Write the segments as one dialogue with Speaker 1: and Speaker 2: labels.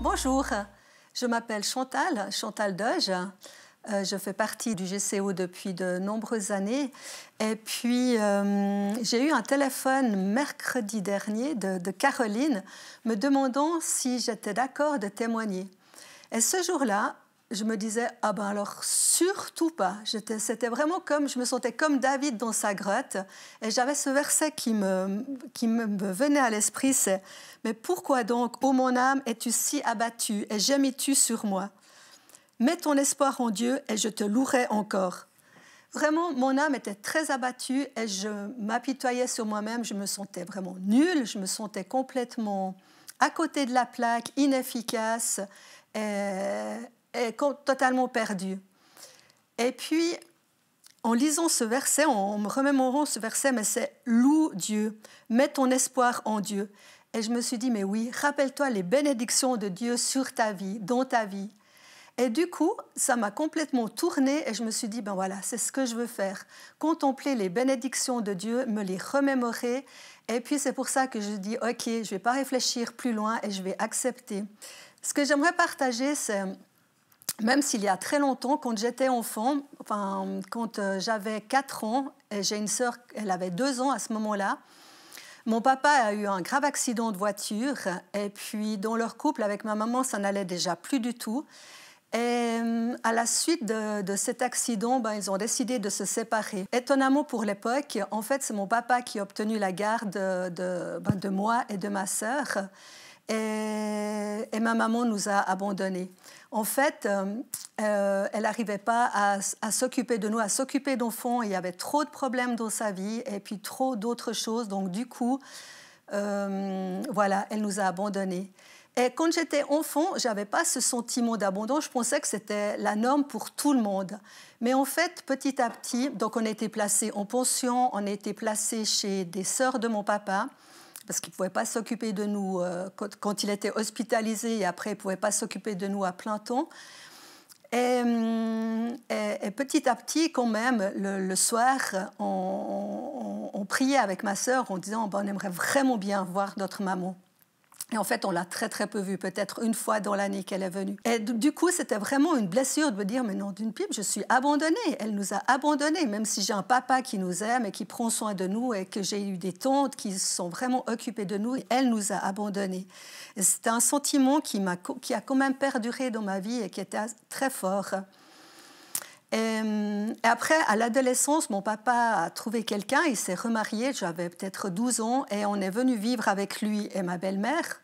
Speaker 1: Bonjour, je m'appelle Chantal Doge. Je fais partie du GCO depuis de nombreuses années. Et puis, j'ai eu un téléphone mercredi dernier de Caroline me demandant si j'étais d'accord de témoigner. Et ce jour-là, je me disais, ah ben alors surtout pas. C'était vraiment comme, je me sentais comme David dans sa grotte. Et j'avais ce verset qui me venait à l'esprit, c'est « Mais pourquoi donc, ô mon âme, es-tu si abattue et gémis-tu sur moi? Mets ton espoir en Dieu et je te louerai encore. » Vraiment, mon âme était très abattue et je m'apitoyais sur moi-même. Je me sentais vraiment nulle, je me sentais complètement à côté de la plaque, inefficace et totalement perdue. Et puis, en lisant ce verset, en me remémorant ce verset, mais c'est « Loue Dieu, mets ton espoir en Dieu ». Et je me suis dit, mais oui, rappelle-toi les bénédictions de Dieu sur ta vie, dans ta vie. Et du coup, ça m'a complètement tournée et je me suis dit, ben voilà, c'est ce que je veux faire. Contempler les bénédictions de Dieu, me les remémorer. Et puis c'est pour ça que je dis, ok, je ne vais pas réfléchir plus loin et je vais accepter. Ce que j'aimerais partager, c'est, même s'il y a très longtemps, quand j'étais enfant, enfin, quand j'avais 4 ans, et j'ai une sœur, elle avait 2 ans à ce moment-là, mon papa a eu un grave accident de voiture et puis dans leur couple avec ma maman, ça n'allait déjà plus du tout. Et à la suite de cet accident, ils ont décidé de se séparer. Étonnamment pour l'époque, en fait, c'est mon papa qui a obtenu la garde de moi et de ma sœur. Et ma maman nous a abandonnés. En fait, elle n'arrivait pas à s'occuper de nous, à s'occuper d'enfants. Il y avait trop de problèmes dans sa vie et puis trop d'autres choses. Donc du coup, voilà, elle nous a abandonnés. Et quand j'étais enfant, je n'avais pas ce sentiment d'abandon. Je pensais que c'était la norme pour tout le monde. Mais en fait, petit à petit, donc on a été placés en pension, on a été placés chez des sœurs de mon papa, parce qu'il ne pouvait pas s'occuper de nous quand il était hospitalisé, et après, il ne pouvait pas s'occuper de nous à plein temps. Et petit à petit, quand même, le soir, on priait avec ma sœur en disant on aimerait vraiment bien voir notre maman. Et en fait, on l'a très, très peu vue, peut-être une fois dans l'année qu'elle est venue. Et du coup, c'était vraiment une blessure de me dire, mais non, d'une pipe, je suis abandonnée. Elle nous a abandonnés, même si j'ai un papa qui nous aime et qui prend soin de nous et que j'ai eu des tantes qui sont vraiment occupées de nous. Elle nous a abandonnés. Et c'était un sentiment qui a quand même perduré dans ma vie et qui était très fort. Et après, à l'adolescence, mon papa a trouvé quelqu'un, il s'est remarié, j'avais peut-être 12 ans, et on est venu vivre avec lui et ma belle-mère.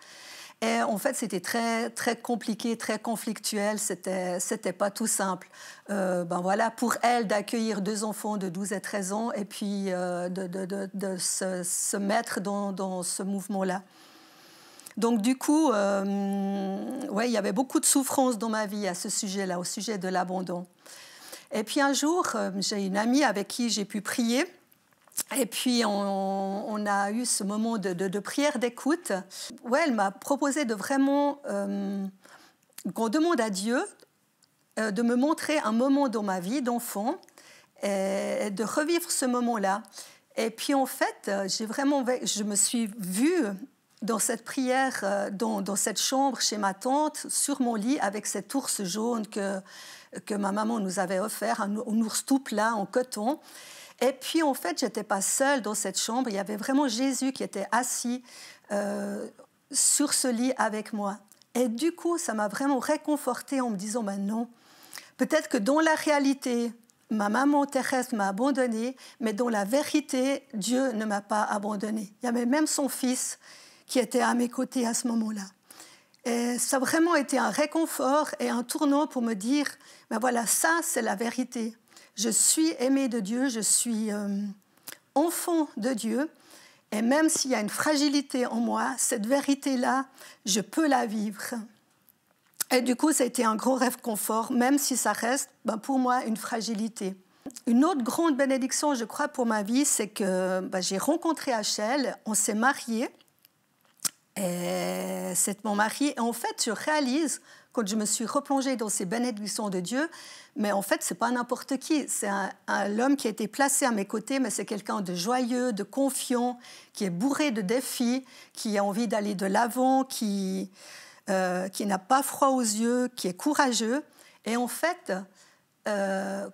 Speaker 1: Et en fait, c'était très, très compliqué, très conflictuel, c'était pas tout simple. Voilà, pour elle, d'accueillir 2 enfants de 12 et 13 ans, et puis de se mettre dans ce mouvement-là. Donc du coup, il y avait beaucoup de souffrance dans ma vie à ce sujet-là, au sujet de l'abandon. Et puis un jour, j'ai une amie avec qui j'ai pu prier. Et puis on a eu ce moment de prière d'écoute. Ouais, elle m'a proposé de vraiment qu'on demande à Dieu de me montrer un moment dans ma vie d'enfant et de revivre ce moment-là. Et puis en fait, je me suis vue dans cette prière, dans cette chambre chez ma tante, sur mon lit, avec cet ours jaune que ma maman nous avait offert, un ours tout plat en coton. Et puis, en fait, je n'étais pas seule dans cette chambre. Il y avait vraiment Jésus qui était assis sur ce lit avec moi. Et du coup, ça m'a vraiment réconfortée en me disant, non, peut-être que dans la réalité, ma maman terrestre m'a abandonnée, mais dans la vérité, Dieu ne m'a pas abandonnée. Il y avait même son fils qui était à mes côtés à ce moment-là. Et ça a vraiment été un réconfort et un tournant pour me dire, voilà, ça, c'est la vérité. Je suis aimée de Dieu, je suis enfant de Dieu, et même s'il y a une fragilité en moi, cette vérité-là, je peux la vivre. Et du coup, ça a été un gros réconfort, même si ça reste, pour moi, une fragilité. Une autre grande bénédiction, je crois, pour ma vie, c'est que j'ai rencontré Achel, on s'est mariés, et c'est mon mari. Et en fait, je réalise, quand je me suis replongée dans ces bénédictions de Dieu, mais en fait, ce n'est pas n'importe qui. C'est l'homme qui a été placé à mes côtés, mais c'est quelqu'un de joyeux, de confiant, qui est bourré de défis, qui a envie d'aller de l'avant, qui qui n'a pas froid aux yeux, qui est courageux. Et en fait,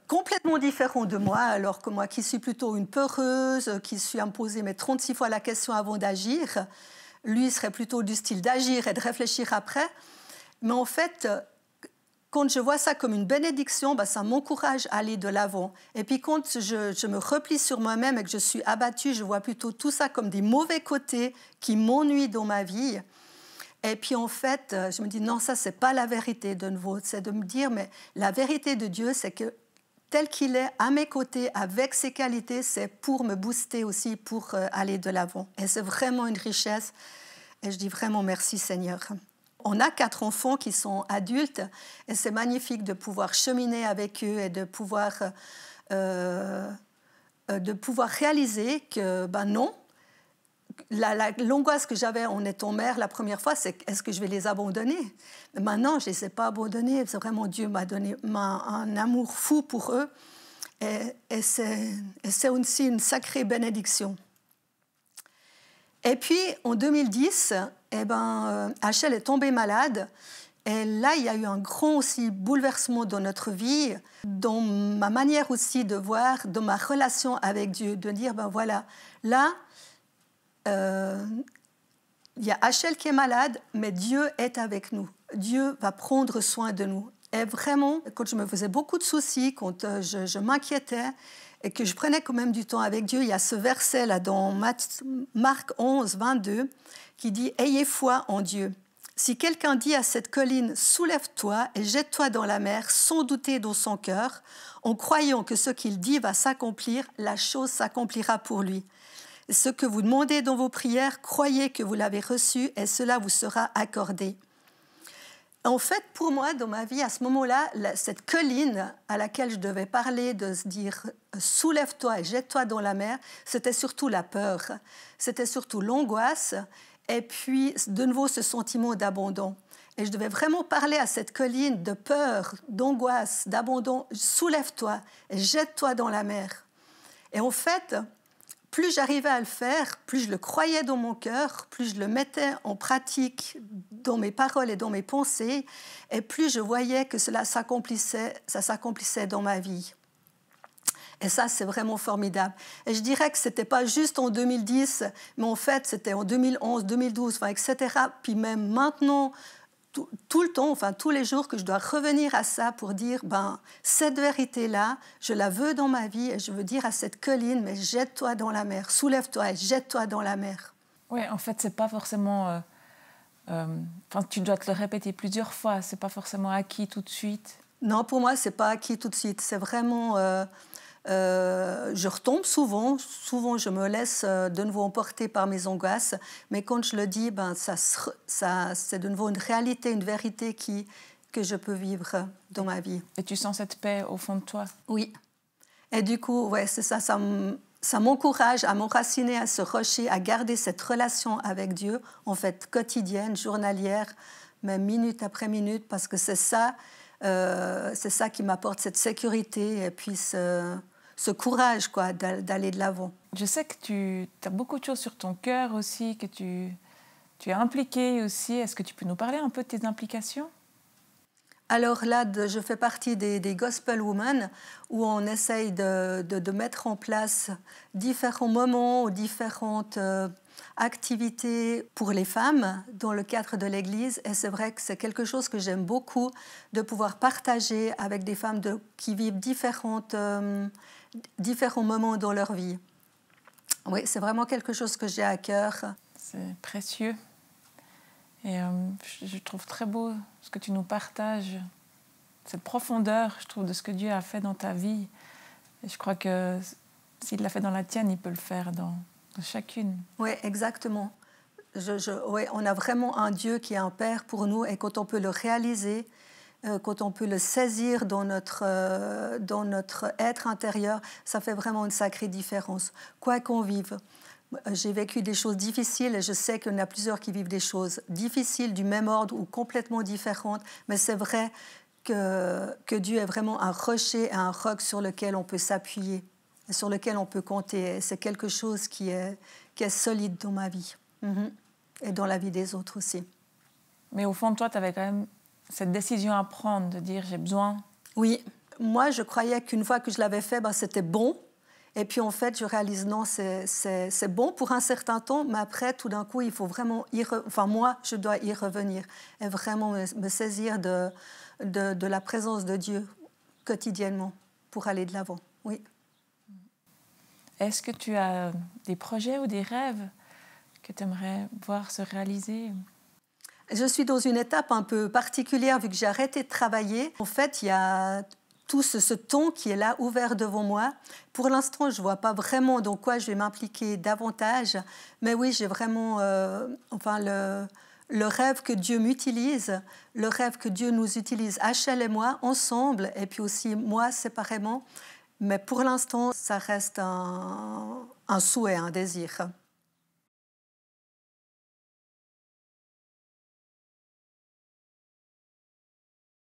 Speaker 1: complètement différent de moi, alors que moi qui suis plutôt une peureuse, qui suis à me poser mais 36 fois la question avant d'agir, lui serait plutôt du style d'agir et de réfléchir après. Mais en fait, quand je vois ça comme une bénédiction, ça m'encourage à aller de l'avant. Et puis quand je me replie sur moi-même et que je suis abattue, je vois plutôt tout ça comme des mauvais côtés qui m'ennuient dans ma vie. Et puis en fait, je me dis non, ça c'est pas la vérité de nouveau. C'est de me dire, mais la vérité de Dieu, c'est que tel qu'il est à mes côtés, avec ses qualités, c'est pour me booster aussi, pour aller de l'avant. Et c'est vraiment une richesse. Et je dis vraiment merci Seigneur. On a 4 enfants qui sont adultes et c'est magnifique de pouvoir cheminer avec eux et de pouvoir réaliser que, non, l'angoisse que j'avais en étant mère la première fois, c'est est-ce que je vais les abandonner? Mais maintenant, je ne les ai pas abandonnés. C'est vraiment Dieu m'a donné un amour fou pour eux et c'est aussi une sacrée bénédiction. Et puis, en 2010, Achel est tombé malade. Et là, il y a eu un grand aussi bouleversement dans notre vie, dans ma manière aussi de voir, dans ma relation avec Dieu, de dire, voilà, là, il y a Achel qui est malade, mais Dieu est avec nous. Dieu va prendre soin de nous. Et vraiment, quand je me faisais beaucoup de soucis, quand je m'inquiétais, et que je prenais quand même du temps avec Dieu, il y a ce verset-là dans Marc 11, 22, qui dit « Ayez foi en Dieu. Si quelqu'un dit à cette colline « Soulève-toi et jette-toi dans la mer » sans douter dans son cœur, en croyant que ce qu'il dit va s'accomplir, la chose s'accomplira pour lui. Ce que vous demandez dans vos prières, croyez que vous l'avez reçu et cela vous sera accordé. » En fait, pour moi, dans ma vie, à ce moment-là, cette colline à laquelle je devais parler, de se dire « soulève-toi et jette-toi dans la mer », c'était surtout la peur, c'était surtout l'angoisse, et puis de nouveau ce sentiment d'abandon. Et je devais vraiment parler à cette colline de peur, d'angoisse, d'abandon, « soulève-toi et jette-toi dans la mer ». Et en fait, plus j'arrivais à le faire, plus je le croyais dans mon cœur, plus je le mettais en pratique dans mes paroles et dans mes pensées, et plus je voyais que ça s'accomplissait dans ma vie. Et ça, c'est vraiment formidable. Et je dirais que ce n'était pas juste en 2010, mais en fait, c'était en 2011, 2012, etc. Puis même maintenant, tout le temps, tous les jours, que je dois revenir à ça pour dire, cette vérité-là, je la veux dans ma vie et je veux dire à cette colline, mais jette-toi dans la mer, soulève-toi et jette-toi dans la mer.
Speaker 2: Oui, en fait, c'est pas forcément... tu dois te le répéter plusieurs fois, c'est pas forcément acquis tout de suite.
Speaker 1: Non, pour moi, c'est pas acquis tout de suite. C'est vraiment... je retombe souvent je me laisse de nouveau emporter par mes angoisses, mais quand je le dis, c'est de nouveau une réalité, une vérité que je peux vivre dans ma vie.
Speaker 2: Et tu sens cette paix au fond de toi?
Speaker 1: Oui. Et du coup, c'est ça m'encourage à m'enraciner à ce rocher, à garder cette relation avec Dieu, en fait, quotidienne, journalière, même minute après minute, parce que c'est ça qui m'apporte cette sécurité et puis ce courage d'aller de l'avant.
Speaker 2: Je sais que tu as beaucoup de choses sur ton cœur aussi, que tu es impliquée aussi. Est-ce que tu peux nous parler un peu de tes implications?
Speaker 1: Alors là, je fais partie des Gospel Women, où on essaye de mettre en place différents moments ou différentes activités pour les femmes dans le cadre de l'Église. Et c'est vrai que c'est quelque chose que j'aime beaucoup, de pouvoir partager avec des femmes qui vivent différents moments dans leur vie. Oui, c'est vraiment quelque chose que j'ai à cœur.
Speaker 2: C'est précieux. Et je trouve très beau ce que tu nous partages, cette profondeur, je trouve, de ce que Dieu a fait dans ta vie. Et je crois que s'il l'a fait dans la tienne, il peut le faire dans chacune.
Speaker 1: Oui, exactement. On a vraiment un Dieu qui est un Père pour nous, et quand on peut le réaliser, quand on peut le saisir dans notre être intérieur, ça fait vraiment une sacrée différence. Quoi qu'on vive. J'ai vécu des choses difficiles et je sais qu'il y en a plusieurs qui vivent des choses difficiles du même ordre ou complètement différentes, mais c'est vrai que Dieu est vraiment un rocher et un roc sur lequel on peut s'appuyer, sur lequel on peut compter. Et c'est quelque chose qui est solide dans ma vie et dans la vie des autres aussi.
Speaker 2: Mais au fond de toi, tu avais quand même cette décision à prendre, de dire j'ai besoin.
Speaker 1: Oui, moi je croyais qu'une fois que je l'avais fait, ben, c'était bon. Et puis en fait, je réalise non, c'est bon pour un certain temps, mais après, tout d'un coup, il faut vraiment enfin moi, je dois y revenir et vraiment me saisir de la présence de Dieu quotidiennement pour aller de l'avant. Oui.
Speaker 2: Est-ce que tu as des projets ou des rêves que tu aimerais voir se réaliser?
Speaker 1: Je suis dans une étape un peu particulière vu que j'ai arrêté de travailler. En fait, il y a tout ce ton qui est là, ouvert devant moi. Pour l'instant, je ne vois pas vraiment dans quoi je vais m'impliquer davantage. Mais oui, j'ai vraiment le rêve que Dieu m'utilise, le rêve que Dieu nous utilise, Achel et moi, ensemble, et puis aussi moi, séparément. Mais pour l'instant, ça reste un souhait, un désir.